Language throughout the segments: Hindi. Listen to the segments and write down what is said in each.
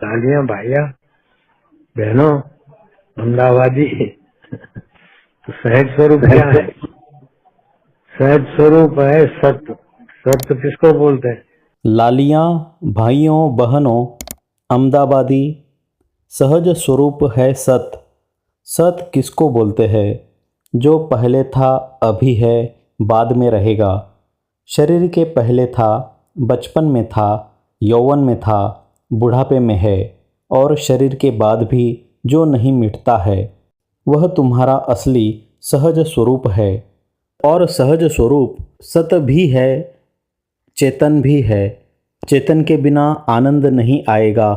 लालियां भाइया बहनों अहमदाबादी तो सहज स्वरूप क्या है? सहज स्वरूप है सत्य। सत्य किसको बोलते हैं? लालियां भाइयों बहनों अहमदाबादी सहज स्वरूप है सत। सत किसको बोलते हैं? जो पहले था अभी है बाद में रहेगा। शरीर के पहले था, बचपन में था, यौवन में था, बुढ़ापे में है और शरीर के बाद भी जो नहीं मिटता है वह तुम्हारा असली सहज स्वरूप है। और सहज स्वरूप सत भी है, चेतन भी है। चेतन के बिना आनंद नहीं आएगा,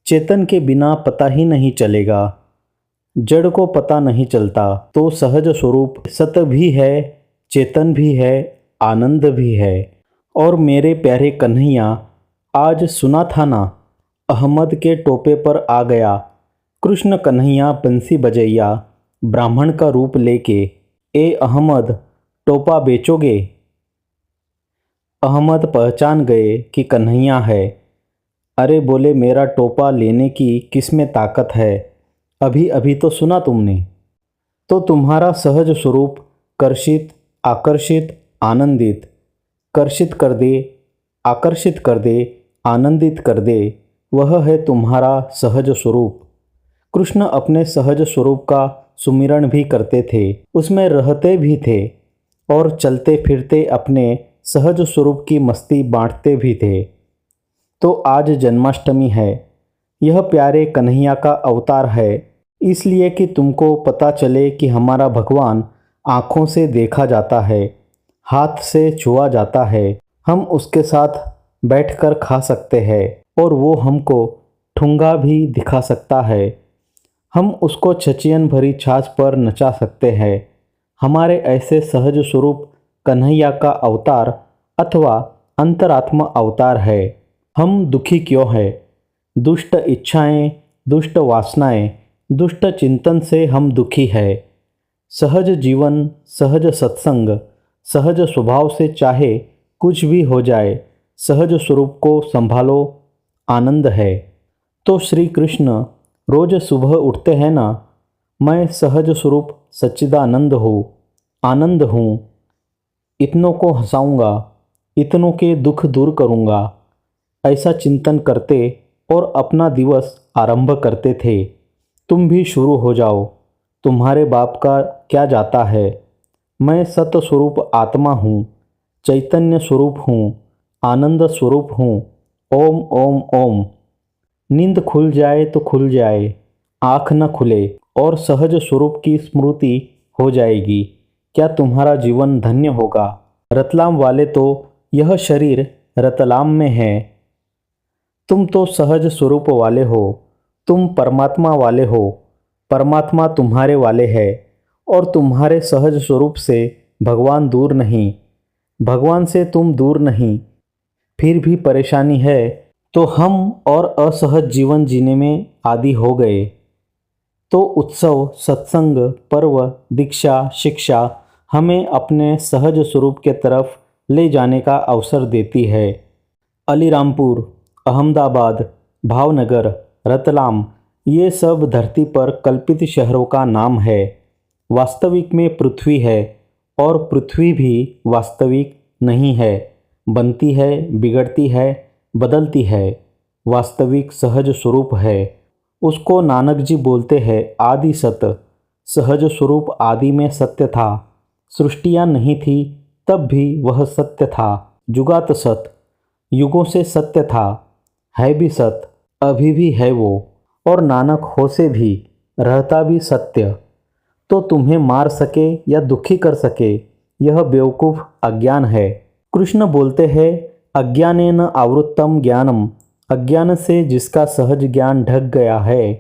चेतन के बिना पता ही नहीं चलेगा। जड़ को पता नहीं चलता तो सहज स्वरूप सत भी है, चेतन भी है, आनंद भी है। और मेरे प्यारे कन्हैया, आज सुना था ना, अहमद के टोपे पर आ गया कृष्ण कन्हैया बंसी बजैया, ब्राह्मण का रूप लेके। ए अहमद, टोपा बेचोगे? अहमद पहचान गए कि कन्हैया है। अरे बोले, मेरा टोपा लेने की किस में ताकत है? अभी अभी तो सुना तुमने। तो तुम्हारा सहज स्वरूप कर्षित, आकर्षित, आनंदित, कर्षित कर दे, आकर्षित कर दे, आनंदित कर दे, वह है तुम्हारा सहज स्वरूप। कृष्ण अपने सहज स्वरूप का सुमिरण भी करते थे, उसमें रहते भी थे और चलते फिरते अपने सहज स्वरूप की मस्ती बांटते भी थे। तो आज जन्माष्टमी है, यह प्यारे कन्हैया का अवतार है, इसलिए कि तुमको पता चले कि हमारा भगवान आँखों से देखा जाता है, हाथ से छुआ जाता है, हम उसके साथ बैठकर खा सकते हैं और वो हमको ठुंगा भी दिखा सकता है। हम उसको छचियन भरी छाछ पर नचा सकते हैं। हमारे ऐसे सहज स्वरूप कन्हैया का अवतार अथवा अंतरात्मा अवतार है। हम दुखी क्यों हैं? दुष्ट इच्छाएं, दुष्ट वासनाएं, दुष्ट चिंतन से हम दुखी है। सहज जीवन, सहज सत्संग, सहज स्वभाव से चाहे कुछ भी हो जाए, सहज स्वरूप को संभालो, आनंद है। तो श्री कृष्ण रोज सुबह उठते हैं ना, मैं सहज स्वरूप सच्चिदानंद हूँ, आनंद हूँ, इतनों को हंसाऊंगा, इतनों के दुख दूर करूंगा, ऐसा चिंतन करते और अपना दिवस आरंभ करते थे। तुम भी शुरू हो जाओ, तुम्हारे बाप का क्या जाता है। मैं सत स्वरूप आत्मा हूँ, चैतन्य स्वरूप हूँ, आनंद स्वरूप हूँ। ओम ओम ओम। नींद खुल जाए तो खुल जाए, आँख न खुले और सहज स्वरूप की स्मृति हो जाएगी, क्या तुम्हारा जीवन धन्य होगा। रतलाम वाले तो यह शरीर रतलाम में है। तुम तो सहज स्वरूप वाले हो, तुम परमात्मा वाले हो, परमात्मा तुम्हारे वाले है और तुम्हारे सहज स्वरूप से भगवान दूर नहीं, भगवान से तुम दूर नहीं। फिर भी परेशानी है तो हम और असहज जीवन जीने में आदी हो गए। तो उत्सव, सत्संग, पर्व, दीक्षा, शिक्षा हमें अपने सहज स्वरूप के तरफ ले जाने का अवसर देती है। अलीरामपुर, अहमदाबाद, भावनगर, रतलाम, ये सब धरती पर कल्पित शहरों का नाम है। वास्तविक में पृथ्वी है और पृथ्वी भी वास्तविक नहीं है, बनती है, बिगड़ती है, बदलती है। वास्तविक सहज स्वरूप है, उसको नानक जी बोलते हैं आदि सत। सहज स्वरूप आदि में सत्य था, सृष्टियाँ नहीं थी तब भी वह सत्य था। जुगात सत, युगों से सत्य था, है भी सत, अभी भी है वो, और नानक हो से भी रहता भी सत्य। तो तुम्हें मार सके या दुखी कर सके, यह बेवकूफ़ अज्ञान है। कृष्ण बोलते हैं अज्ञानेन आवृत्तम ज्ञानम, अज्ञान से जिसका सहज ज्ञान ढक गया है,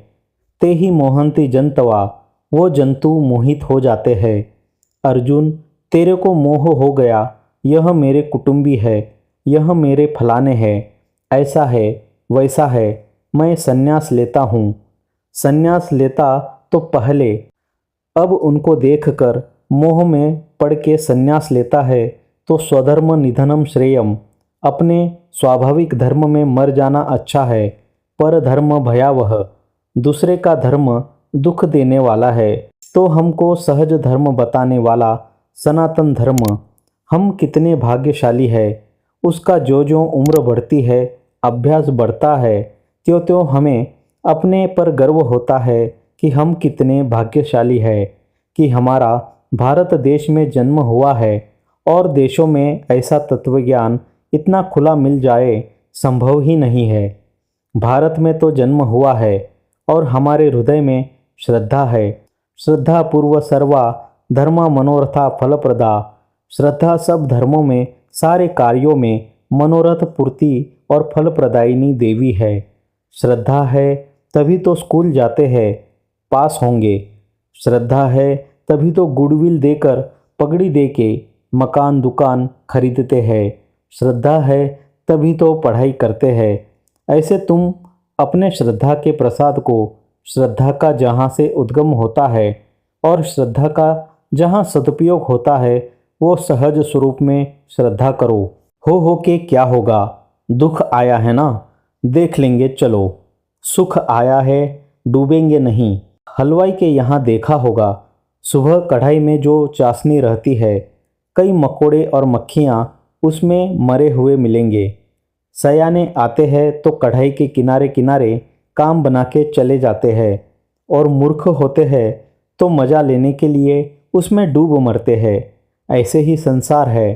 ते ही मोहंती जंतवा, वो जंतु मोहित हो जाते हैं। अर्जुन, तेरे को मोह हो गया, यह मेरे कुटुंबी है, यह मेरे फलाने हैं, ऐसा है, वैसा है, मैं संन्यास लेता हूँ। संन्यास लेता तो पहले, अब उनको देखकर मोह में पड़ के संन्यास लेता है तो स्वधर्म निधनम श्रेयम, अपने स्वाभाविक धर्म में मर जाना अच्छा है। पर धर्म भयावह, दूसरे का धर्म दुख देने वाला है, तो हमको सहज धर्म बताने वाला सनातन धर्म, हम कितने भाग्यशाली है। उसका जो जो उम्र बढ़ती है, अभ्यास बढ़ता है, त्यों त्यों हमें अपने पर गर्व होता है कि हम कितने भाग्यशाली है कि हमारा भारत देश में जन्म हुआ है। और देशों में ऐसा तत्वज्ञान इतना खुला मिल जाए संभव ही नहीं है। भारत में तो जन्म हुआ है और हमारे हृदय में श्रद्धा है। श्रद्धा पूर्व सर्वा धर्मा मनोरथा फलप्रदा। श्रद्धा सब धर्मों में, सारे कार्यों में मनोरथ पूर्ति और फलप्रदायिनी देवी है। श्रद्धा है तभी तो स्कूल जाते हैं, पास होंगे। श्रद्धा है तभी तो गुडविल देकर, पगड़ी देके मकान दुकान खरीदते हैं। श्रद्धा है तभी तो पढ़ाई करते हैं। ऐसे तुम अपने श्रद्धा के प्रसाद को, श्रद्धा का जहाँ से उद्गम होता है और श्रद्धा का जहाँ सदुपयोग होता है, वो सहज स्वरूप में श्रद्धा करो। हो के क्या होगा, दुख आया है ना, देख लेंगे चलो। सुख आया है, डूबेंगे नहीं। हलवाई के यहाँ देखा होगा, सुबह कढ़ाई में जो चाशनी रहती है, कई मकोड़े और मक्खियाँ उसमें मरे हुए मिलेंगे। सयाने आते हैं तो कढ़ाई के किनारे किनारे काम बना के चले जाते हैं, और मूर्ख होते हैं तो मज़ा लेने के लिए उसमें डूब मरते हैं। ऐसे ही संसार है,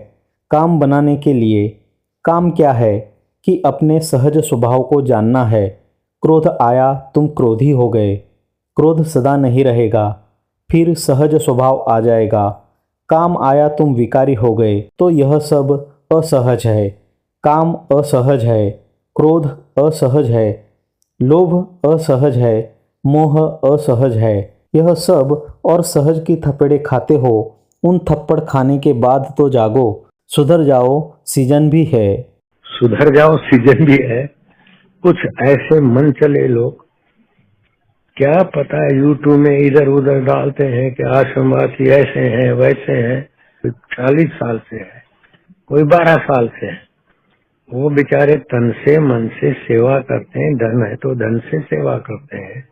काम बनाने के लिए। काम क्या है कि अपने सहज स्वभाव को जानना है। क्रोध आया तुम क्रोधी हो गए, क्रोध सदा नहीं रहेगा, फिर सहज स्वभाव आ जाएगा। काम आया तुम विकारी हो गए, तो यह सब असहज है। काम असहज है, क्रोध असहज है, लोभ असहज है, मोह असहज है। यह सब और सहज की थप्पड़े खाते हो। उन थप्पड़ खाने के बाद तो जागो, सुधर जाओ, सीजन भी है। सुधर जाओ सीजन भी है। कुछ ऐसे मन चले लोग, क्या पता है यूट्यूब में इधर उधर डालते हैं कि आश्रमवासी ऐसे हैं वैसे हैं। 40 साल से है, कोई 12 साल से है। वो बेचारे तन से मन से सेवा करते हैं, धन है तो धन से सेवा करते हैं।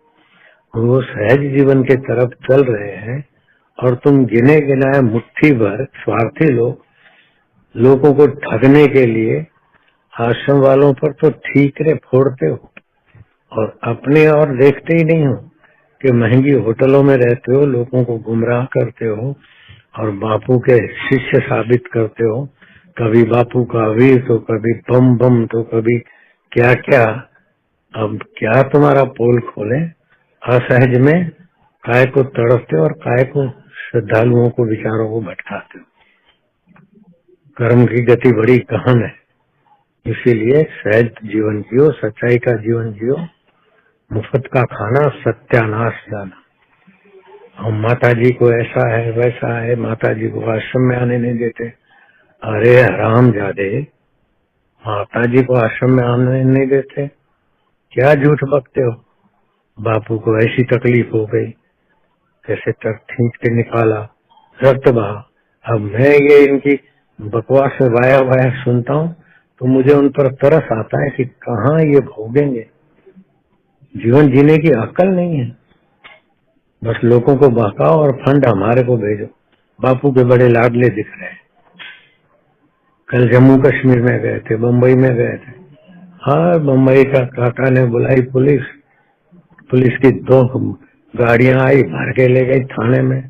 वो सहज जीवन के तरफ चल रहे हैं, और तुम गिने गिनाए मुट्ठी भर स्वार्थी लोग, लोगों को ठगने के लिए आश्रम वालों पर तो ठीकरे फोड़ते हो, और अपने और देखते ही नहीं हो कि महंगी होटलों में रहते हो, लोगों को गुमराह करते हो और बापू के शिष्य साबित करते हो। कभी बापू का वीर तो कभी बम बम तो कभी क्या क्या। अब क्या तुम्हारा पोल खोले। असहज में काय को तड़पते हो और काय को श्रद्धालुओं को, विचारों को भटकाते हो। कर्म की गति बड़ी गहन है, इसीलिए सहज जीवन जियो, सच्चाई का जीवन जियो। मुफ्त का खाना सत्यानाश जाना। हम माता जी को ऐसा है वैसा है, माता जी को आश्रम में आने नहीं देते। अरे हरामजादे, माता जी को आश्रम में आने नहीं देते, क्या झूठ बकते हो। बापू को ऐसी तकलीफ हो गई, कैसे तक खींच के निकाला, रक्त बहा। अब मैं ये इनकी बकवास में वाया वाया सुनता हूँ तो मुझे उन पर तरस आता है कि कहाँ ये भोगेंगे। जीवन जीने की अक्ल नहीं है, बस लोगों को बहकाओ और फंड हमारे को भेजो। बापू के बड़े लाडले दिख रहे हैं। कल जम्मू कश्मीर में गए थे, बम्बई में गए थे। हाँ, बम्बई का काका ने बुलाई पुलिस, पुलिस की 2 गाड़ियां आई, भर के ले गई थाने में।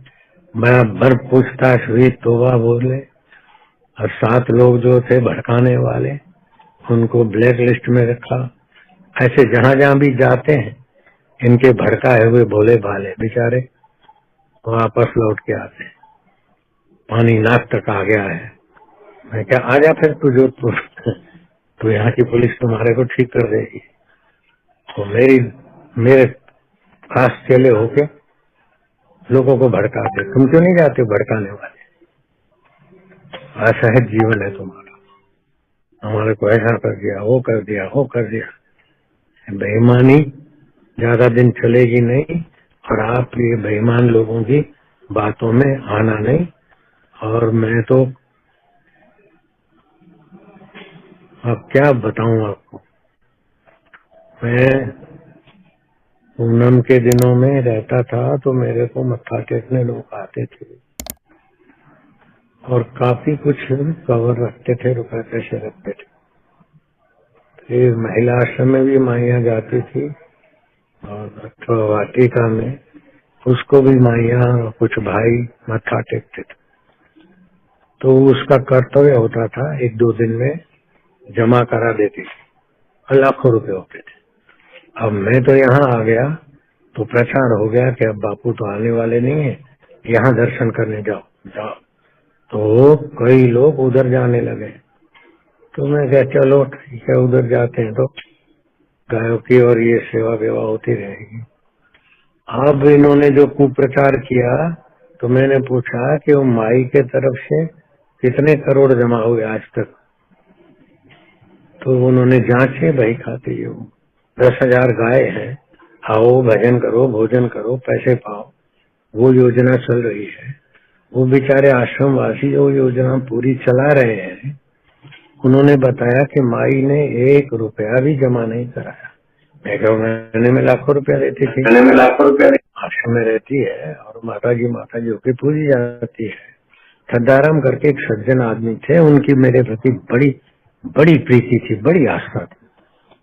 मैं भर पूछताछ हुई, तोबा बोले। और 7 लोग जो थे भड़काने वाले, उनको ब्लैक लिस्ट में रखा। ऐसे जहां जहां भी जाते हैं, इनके भड़काए हुए भोले भाले बेचारे वापस लौट के आते हैं। पानी नाक तक आ गया है। मैं क्या, आ जा फिर तू, जो तू यहाँ की पुलिस तुम्हारे को ठीक कर देगी। तो मेरे खास चेले होके लोगों को भड़काते, तुम क्यों नहीं जाते भड़काने वाले। असहज जीवन है तुम्हारा, हमारे को ऐसा कर दिया, वो कर दिया, वो कर दिया। बेईमानी ज्यादा दिन चलेगी नहीं, और आप ये बेईमान लोगों की बातों में आना नहीं। और मैं तो अब क्या बताऊं आपको, मैं पूनम के दिनों में रहता था तो मेरे को मत्था टेकने लोग आते थे और काफी कुछ कवर रखते थे, रुपए पैसे रखते थे। फिर महिला आश्रम में भी माइयाँ जाती थी और वाटिका में उसको भी माइयाँ कुछ भाई मत्था टेकते थे। तो उसका कर्तव्य होता था 1-2 दिन में जमा करा देती थी और लाखों रुपए होते थे। अब मैं तो यहाँ आ गया तो प्रचार हो गया कि अब बापू तो आने वाले नहीं है, यहाँ दर्शन करने जाओ जाओ। तो कई लोग उधर जाने लगे। तो मैं क्या, चलो ठीक है उधर जाते हैं तो गायों की और ये सेवा वेवा होती रहेगी। अब इन्होंने जो कुप्रचार किया तो मैंने पूछा कि वो माई के तरफ से कितने करोड़ जमा हुए आज तक। तो उन्होंने जांचे, भाई खाते हो 10,000 गाय है, आओ भजन करो, भोजन करो, पैसे पाओ, वो योजना चल रही है। वो बेचारे आश्रम वासी जो योजना पूरी चला रहे हैं, उन्होंने बताया कि माई ने 1 रुपया भी जमा नहीं कराया। मैं कहूँ महीने में लाखों रुपया देती थी, महीने में लाखों रुपया आश्रम में रहती है और माता जी होके पूजी जाती है। सदाराम करके एक सज्जन आदमी थे, उनकी मेरे प्रति बड़ी बड़ी प्रीति थी, बड़ी आस्था थी।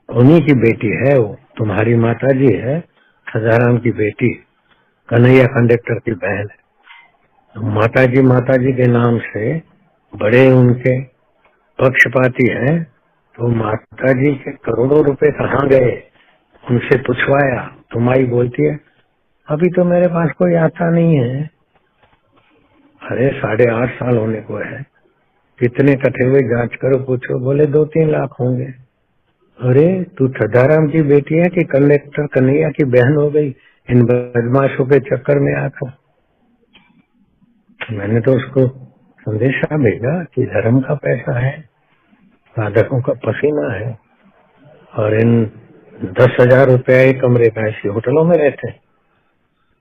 उन्हीं की बेटी है वो, तुम्हारी माता जी है सदाराम की बेटी, कन्हैया कंडक्टर की बहन है। तो माता जी के नाम से बड़े उनके पक्षपाती हैं। तो माता जी के करोड़ों रुपए कहाँ गए, उनसे पूछवाया तो माई बोलती है अभी तो मेरे पास कोई आता नहीं है। अरे 8.5 साल होने को है, कितने कटे हुए जांच करो पूछो, बोले 2-3 लाख होंगे। अरे तू सदाराम की बेटी है कि कंडक्टर कन्हैया की बहन हो गई इन बदमाशों के चक्कर में आकर। मैंने तो उसको संदेशा भेजा कि धर्म का पैसा है, साधकों का पसीना है, और इन 10,000 रुपया एक कमरे का ऐसी होटलों में रहते हैं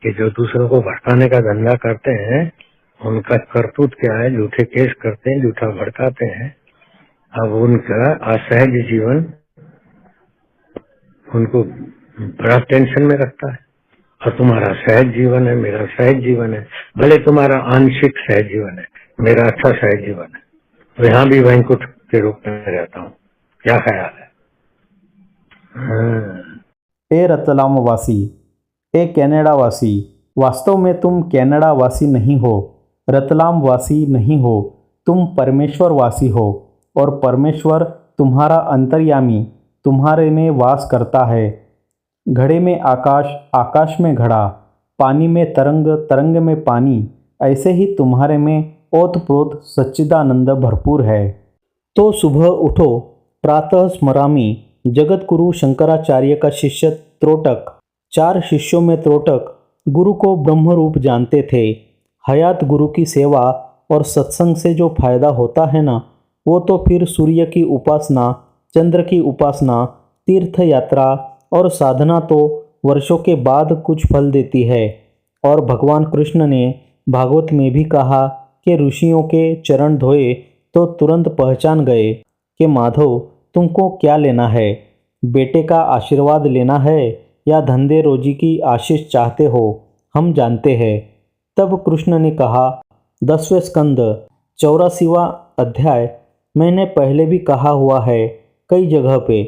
कि जो दूसरों को भड़काने का धंधा करते हैं, उनका करतूत क्या है, झूठे केस करते हैं, झूठा भड़काते हैं। अब उनका असहज जीवन उनको बड़ा टेंशन में रखता है। और तुम्हारा सहज जीवन है, मेरा सहज जीवन है, भले तुम्हारा आंशिक सहज जीवन है, मेरा अच्छा सहज जीवन है। तो यहाँ भी वैंकुट के रूप में रहता हूँ। क्या ख्याल है? ए रतलाम वासी, ए कनाडा वासी, वास्तव में तुम कनाडा वासी नहीं हो, रतलाम वासी नहीं हो, तुम परमेश्वर वासी हो और परमेश्वर तुम्हारा अंतर्यामी तुम्हारे में वास करता है। घड़े में आकाश, आकाश में घड़ा, पानी में तरंग, तरंग में पानी, ऐसे ही तुम्हारे में ओतप्रोत सच्चिदानंद भरपूर है। तो सुबह उठो, प्रातः स्मरामि जगतगुरु शंकराचार्य का शिष्य त्रोटक। 4 शिष्यों में त्रोटक गुरु को ब्रह्म रूप जानते थे। हयात गुरु की सेवा और सत्संग से जो फायदा होता है ना, वो तो फिर सूर्य की उपासना, चंद्र की उपासना, तीर्थ यात्रा और साधना तो वर्षों के बाद कुछ फल देती है। और भगवान कृष्ण ने भागवत में भी कहा कि ऋषियों के चरण धोए तो तुरंत पहचान गए कि माधव तुमको क्या लेना है, बेटे का आशीर्वाद लेना है या धंधे रोजी की आशीष चाहते हो, हम जानते हैं। तब कृष्ण ने कहा, 10वें स्कंद 84वां अध्याय मैंने पहले भी कहा हुआ है कई जगह पे।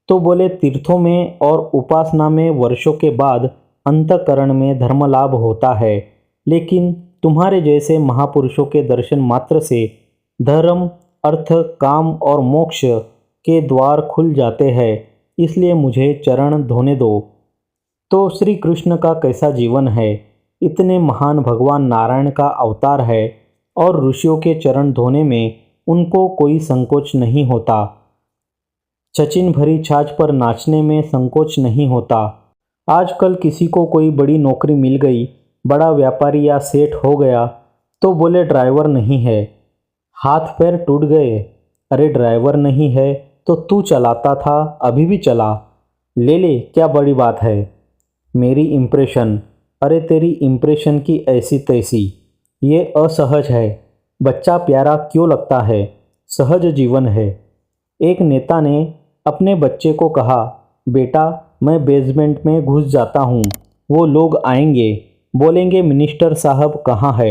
तो बोले तीर्थों में और उपासना में वर्षों के बाद अंतःकरण में धर्म लाभ होता है, लेकिन तुम्हारे जैसे महापुरुषों के दर्शन मात्र से धर्म, अर्थ, काम और मोक्ष के द्वार खुल जाते हैं। इसलिए मुझे चरण धोने दो। तो श्री कृष्ण का कैसा जीवन है, इतने महान भगवान नारायण का अवतार है और ऋषियों के चरण धोने में उनको कोई संकोच नहीं होता। सचिन भरी छाछ पर नाचने में संकोच नहीं होता। आजकल किसी को कोई बड़ी नौकरी मिल गई, बड़ा व्यापारी या सेठ हो गया, तो बोले ड्राइवर नहीं है, हाथ पैर टूट गए। अरे ड्राइवर नहीं है तो तू चलाता था, अभी भी चला, ले ले, क्या बड़ी बात है। मेरी इम्प्रेशन, अरे तेरी इम्प्रेशन की ऐसी तैसी, ये असहज है। बच्चा प्यारा क्यों लगता है, सहज जीवन है। एक नेता ने अपने बच्चे को कहा, बेटा मैं बेसमेंट में घुस जाता हूँ, वो लोग आएंगे, बोलेंगे मिनिस्टर साहब कहाँ है,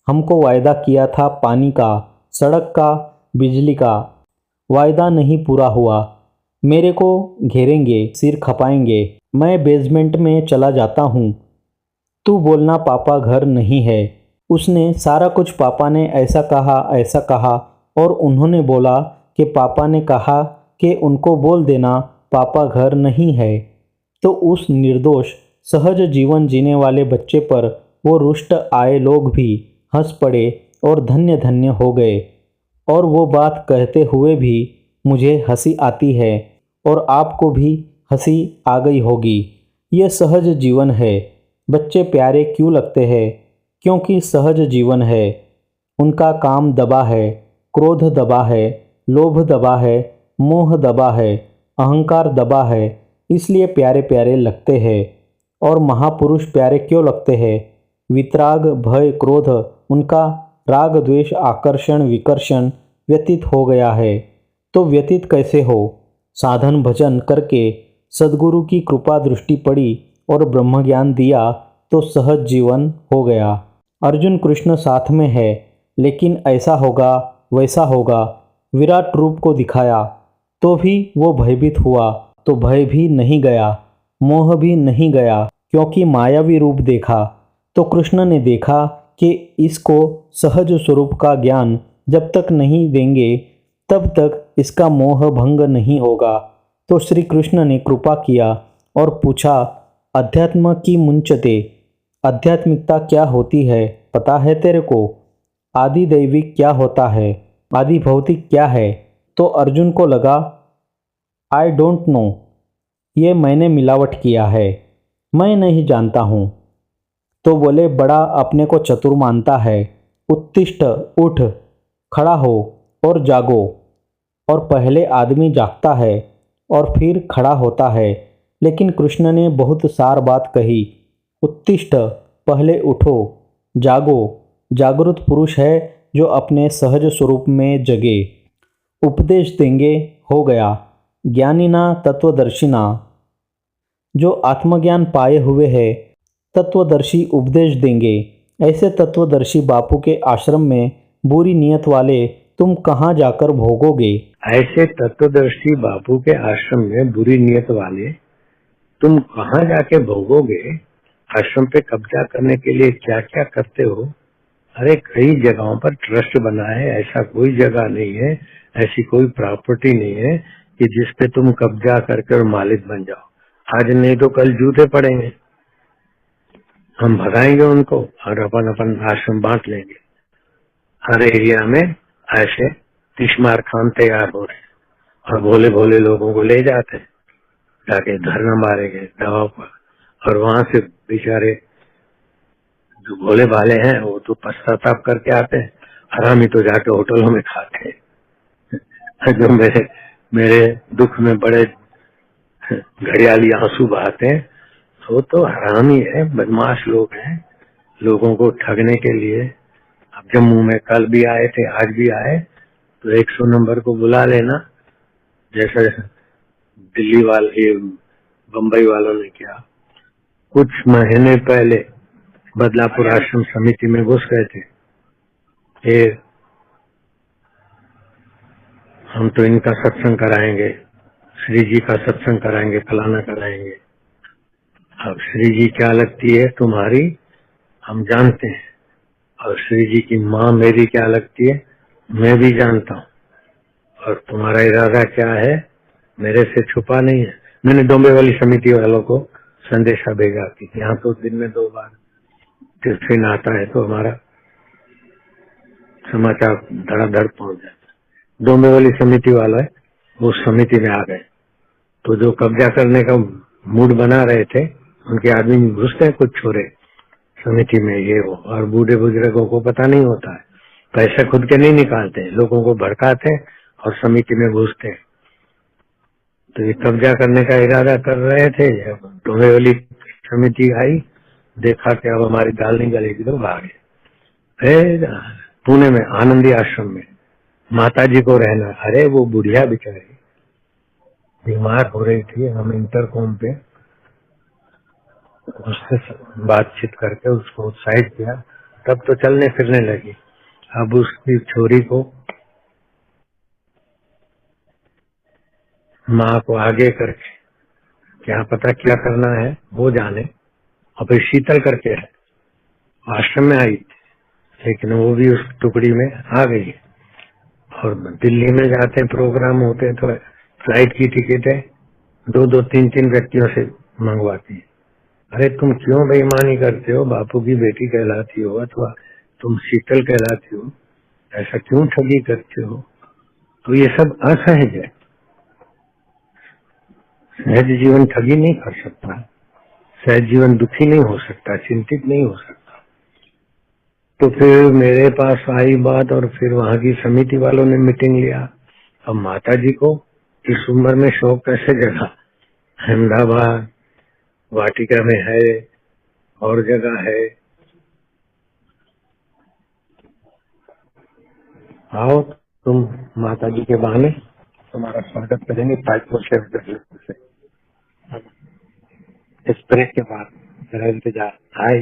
हमको वायदा किया था पानी का, सड़क का, बिजली का, वायदा नहीं पूरा हुआ, मेरे को घेरेंगे, सिर खपाएंगे, मैं बेसमेंट में चला जाता हूँ। तू बोलना पापा घर नहीं है। उसने सारा कुछ पापा ने ऐसा कहा और उन्होंने बोला कि पापा ने कहा कि उनको बोल देना पापा घर नहीं है। तो उस निर्दोष सहज जीवन जीने वाले बच्चे पर वो रुष्ट आए लोग भी हंस पड़े और धन्य धन्य हो गए। और वो बात कहते हुए भी मुझे हंसी आती है और आपको भी हंसी आ गई होगी। ये सहज जीवन है। बच्चे प्यारे क्यों लगते हैं? क्योंकि सहज जीवन है। उनका काम दबा है, क्रोध दबा है, लोभ दबा है, मोह दबा है, अहंकार दबा है, इसलिए प्यारे प्यारे लगते हैं। और महापुरुष प्यारे क्यों लगते हैं? वितराग, भय, क्रोध, उनका राग, द्वेष, आकर्षण, विकर्षण व्यतीत हो गया है। तो व्यतीत कैसे हो? साधन भजन करके सद्गुरु की कृपा दृष्टि पड़ी और ब्रह्म ज्ञान दिया तो सहज जीवन हो गया। अर्जुन कृष्ण साथ में है, लेकिन ऐसा होगा वैसा होगा, विराट रूप को दिखाया तो भी वो भयभीत हुआ, तो भय भी नहीं गया, मोह भी नहीं गया, क्योंकि मायावी रूप देखा। तो कृष्ण ने देखा कि इसको सहज स्वरूप का ज्ञान जब तक नहीं देंगे तब तक इसका मोह भंग नहीं होगा। तो श्री कृष्ण ने कृपा किया और पूछा, अध्यात्म की मुंचते, आध्यात्मिकता क्या होती है पता है तेरे को? आदि दैविक क्या होता है? आदि भौतिक क्या है? तो अर्जुन को लगा आई डोंट नो, ये मैंने मिलावट किया है, मैं नहीं जानता हूँ। तो बोले बड़ा अपने को चतुर मानता है, उत्तिष्ठ, उठ, खड़ा हो और जागो। और पहले आदमी जागता है और फिर खड़ा होता है। लेकिन कृष्ण ने बहुत सार बात कही, उत्तिष्ठ, पहले उठो, जागो, जागृत पुरुष है जो अपने सहज स्वरूप में जगे। उपदेश देंगे, हो गया, ज्ञानिना तत्वदर्शिना, जो आत्मज्ञान पाए हुए है तत्वदर्शी उपदेश देंगे। ऐसे तत्वदर्शी बापू के आश्रम में बुरी नीयत वाले तुम कहाँ जाकर भोगोगे? ऐसे तत्वदर्शी बापू के आश्रम में बुरी नीयत वाले तुम कहाँ जाके भोगोगे? आश्रम पे कब्जा करने के लिए क्या क्या करते हो? अरे कई जगहों पर ट्रस्ट बना है, ऐसा कोई जगह नहीं है, ऐसी कोई प्रॉपर्टी नहीं है कि जिस पे तुम कब्जा करके मालिक बन जाओ। आज नहीं तो कल जूते पड़ेंगे, हम भगाएंगे उनको और अपन अपन आश्रम बांट लेंगे। हर एरिया में ऐसे तिश्मार खान तैयार हो रहे हैं और भोले भोले लोगों को ले जाते हैं, जाके धरना मारेंगे दवा पर, और वहां से बेचारे जो भोले भाले हैं वो तो पश्चाताप करके आते हैं, हरामी तो जाके होटलों में खाते हैं। जो मेरे दुख में बड़े घड़ियाली आंसू बहाते हैं, वो तो हरामी है, बदमाश लोग हैं, लोगों को ठगने के लिए। अब जम्मू में कल भी आए थे, आज भी आए, तो 100 नंबर को बुला लेना, जैसे दिल्ली वाले बम्बई वालों ने किया। कुछ महीने पहले बदलापुर आश्रम समिति में घुस गए थे, फिर हम तो इनका सत्संग कराएंगे, श्री जी का सत्संग कराएंगे, फलाना कराएंगे। अब श्री जी क्या लगती है तुम्हारी हम जानते हैं, और श्री जी की माँ मेरी क्या लगती है मैं भी जानता हूँ, और तुम्हारा इरादा क्या है मेरे से छुपा नहीं है। मैंने डोंबे वाली समिति वालों को संदेशा भेजा कि यहाँ तो दिन में 2 बार टिफिन आता है, तो हमारा समाचार धड़ाधड़ पहुंच जाता है। डोंबे वाली समिति वाला है, वो समिति में आ गए, तो जो कब्जा करने का मूड बना रहे थे उनके आदमी घुसते हैं, कुछ छोरे समिति में ये वो, और बूढ़े बुजुर्गों को पता नहीं होता है, पैसे खुद के नहीं निकालते, लोगों को भड़काते और समिति में घुसते। तो ये कब्जा करने का इरादा कर रहे थे। डोंबे वाली समिति आई, देखा कि अब हमारी दाल नहीं गलेगी, तो भागे। फिर पुणे में आनंदी आश्रम में माता जी को रहना, अरे वो बुढ़िया बेचारी बीमार हो रही थी, हम इंटरकॉम पे उससे बातचीत करके उसको उत्साहित किया, तब तो चलने फिरने लगी। अब उसकी छोरी को, माँ को आगे करके, क्या पता क्या करना है वो जाने। और फिर शीतल करके है, आश्रम में आई थी, लेकिन वो भी उस टुकड़ी में आ गई। और दिल्ली में जाते हैं, प्रोग्राम होते हैं, तो फ्लाइट की टिकटें दो दो तीन तीन व्यक्तियों से मंगवाती है। अरे तुम क्यों बेईमानी करते हो? बापू की बेटी कहलाती हो अथवा तुम शीतल कहलाती हो, ऐसा क्यों ठगी करते हो? तो ये सब असहज है। सहज जीवन ठगी नहीं कर सकता, सहज जीवन दुखी नहीं हो सकता, चिंतित नहीं हो सकता। तो फिर मेरे पास आई बात, और फिर वहां की समिति वालों ने मीटिंग लिया। अब माता जी को इस उम्र में शौक कैसे जगा? अहमदाबाद वाटिका में है और जगह है, आओ तुम माता जी के बहाने, तुम्हारा स्वागत करेंगे 5 से स्प्रे के बाद। मेरा इंतजार, हाय।